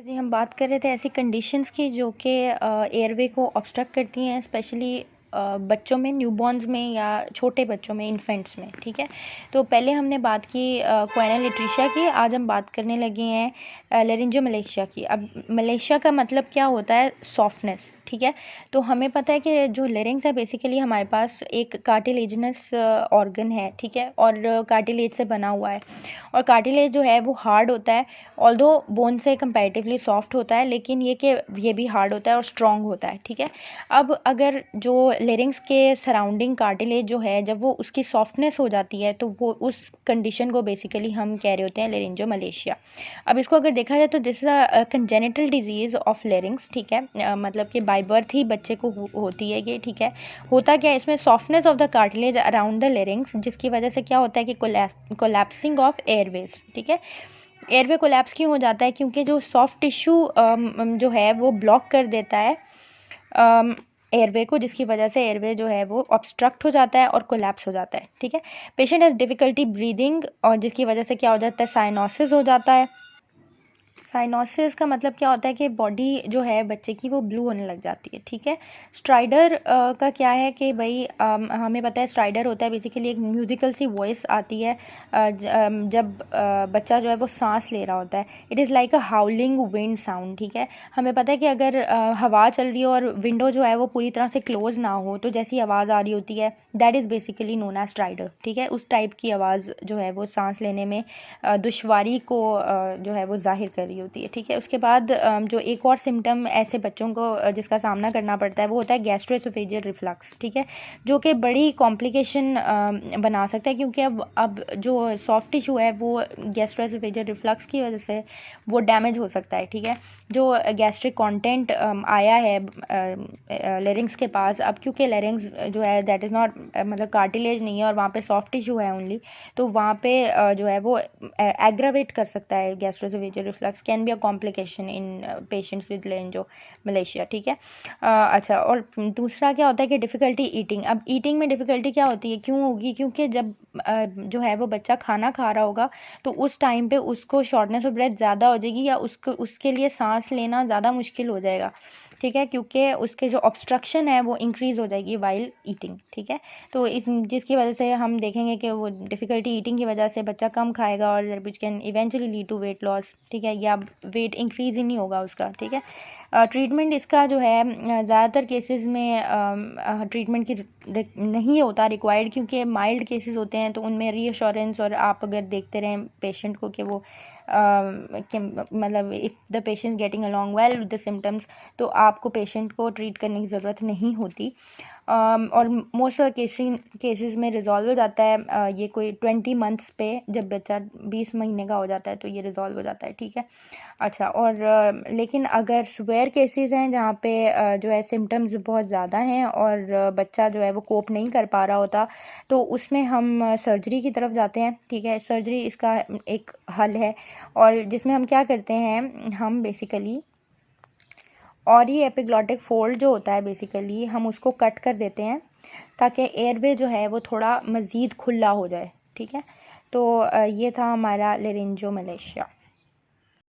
जी, हम बात कर रहे थे ऐसी कंडीशंस की जो कि एयरवे को ऑब्स्ट्रक्ट करती हैं, स्पेशली बच्चों में, न्यूबॉर्न्स में या छोटे बच्चों में, इन्फेंट्स में। ठीक है, तो पहले हमने बात की कोएना लेट्रिशिया की। आज हम बात करने लगे हैं लेरिंजोमलेशिया की। अब मलेशिया का मतलब क्या होता है? सॉफ्टनेस। ठीक है, तो हमें पता है कि जो लेरिंग्स है बेसिकली हमारे पास एक कार्टिलेजिनस ऑर्गन है। ठीक है, और कार्टिलेज से बना हुआ है, और कार्टिलेज जो है वो हार्ड होता है, ऑल्दो बोन से कंपैरेटिवली सॉफ्ट होता है, लेकिन ये भी हार्ड होता है और स्ट्रॉन्ग होता है। ठीक है, अब अगर जो लेरिंग्स के सराउंडिंग कार्टिलेज जो है, जब वो उसकी सॉफ्टनेस हो जाती है, तो वो उस कंडीशन को बेसिकली हम कह रहे होते हैं लेरिंजोमलेशिया। अब इसको अगर देखा जाए तो this is a congenital disease of larynx. ठीक है, मतलब कि बाय बर्थ ही बच्चे को होती है ये। ठीक है, होता क्या है इसमें? Softness of the cartilage around the larynx, जिसकी वजह से क्या होता है कि कोलैप्सिंग ऑफ एयरवेज। ठीक है, एयरवे कोलैप्स क्यों हो जाता है? क्योंकि जो सॉफ्ट टिश्यू जो है वो ब्लॉक कर देता है एयरवे को, जिसकी वजह से एयरवे जो है वो ऑब्स्ट्रक्ट हो जाता है और कोलैप्स हो जाता है। ठीक है, पेशेंट हैज़ डिफ़िकल्टी ब्रीदिंग, और जिसकी वजह से क्या हो जाता है? साइनोसिस हो जाता है। साइनोसिस का मतलब क्या होता है कि बॉडी जो है बच्चे की वो ब्लू होने लग जाती है। ठीक है, स्ट्राइडर का क्या है कि भाई हमें पता है स्ट्राइडर होता है बेसिकली एक म्यूज़िकल सी वॉइस आती है जब बच्चा जो है वो सांस ले रहा होता है। It is like a हाउलिंग wind sound. ठीक है, हमें पता है कि अगर हवा चल रही हो और विंडो जो है वो पूरी तरह से क्लोज ना हो, तो जैसी आवाज़ आ रही होती है, that is basically known as stridor. ठीक है, उस टाइप की आवाज़ जो है वो सांस लेने में दुश्वारी को जो है वो जाहिर कर रही होती है। ठीक है, उसके बाद जो एक और सिम्टम ऐसे बच्चों को जिसका सामना करना पड़ता है वो होता है गैस्ट्रोएसोफेजियल रिफ्लक्स। ठीक है, जो कि बड़ी कॉम्प्लिकेशन बना सकता है, क्योंकि अब जो सॉफ्ट टिश्यू है वो गैस्ट्रोएसोफेजियल रिफ्लक्स की वजह से वो डैमेज हो सकता है। ठीक है, जो गैस्ट्रिक कंटेंट आया है लेरिंग्स के पास, अब क्योंकि लेरिंग्स जो है दैट इज़ नॉट मतलब कार्टिलेज नहीं है और वहाँ पे सॉफ्ट टिश्यू है ओनली, तो वहाँ पे जो है वो एग्रावेट कर सकता है। Gastroesophageal reflux can be a complication in patients with laryngomalacia. ठीक है, अच्छा, और दूसरा क्या होता है कि डिफ़िकल्टी ईटिंग। अब ईटिंग में डिफ़िकल्टी क्या होती है, क्यों होगी? क्योंकि जब जो है वो बच्चा खाना खा रहा होगा तो उस टाइम पे उसको शॉर्टनेस ऑफ ब्रेथ ज़्यादा हो जाएगी, या उसके लिए सांस लेना ज़्यादा मुश्किल हो जाएगा। ठीक है, क्योंकि उसके जो ऑब्स्ट्रक्शन है वो इंक्रीज़ हो जाएगी वाइल ईटिंग। ठीक है, तो जिसकी वजह से हम देखेंगे कि वो डिफ़िकल्टी ईटिंग की वजह से बच्चा कम खाएगा, और which can eventually lead to weight loss. ठीक है, या वेट इंक्रीज़ ही नहीं होगा उसका। ठीक है, ट्रीटमेंट इसका जो है ज़्यादातर केसेस में ट्रीटमेंट की नहीं होता रिक्वायर्ड, क्योंकि माइल्ड केसेस होते हैं तो उनमें रीअश्योरेंस, और आप अगर देखते रहें पेशेंट को कि वो मतलब if the patient getting along well with the symptoms, तो आपको पेशेंट को ट्रीट करने की ज़रूरत नहीं होती। और मोस्ट ऑफ केसेस में रिजॉल्व हो जाता है। ये कोई 20 मंथ्स पे, जब बच्चा 20 महीने का हो जाता है तो ये रिजॉल्व हो जाता है। ठीक है, अच्छा, और लेकिन अगर सुवेयर केसेस हैं जहाँ पे जो है सिम्टम्स बहुत ज़्यादा हैं और बच्चा जो है वो कोप नहीं कर पा रहा होता, तो उसमें हम सर्जरी की तरफ जाते हैं। ठीक है, सर्जरी इसका एक हल है, और जिसमें हम क्या करते हैं, हम बेसिकली, और ये एपिग्लॉटिक फोल्ड जो होता है बेसिकली हम उसको कट कर देते हैं, ताकि एयरवे जो है वो थोड़ा मज़ीद खुला हो जाए। ठीक है, तो ये था हमारा लेरिंजोमलेशिया।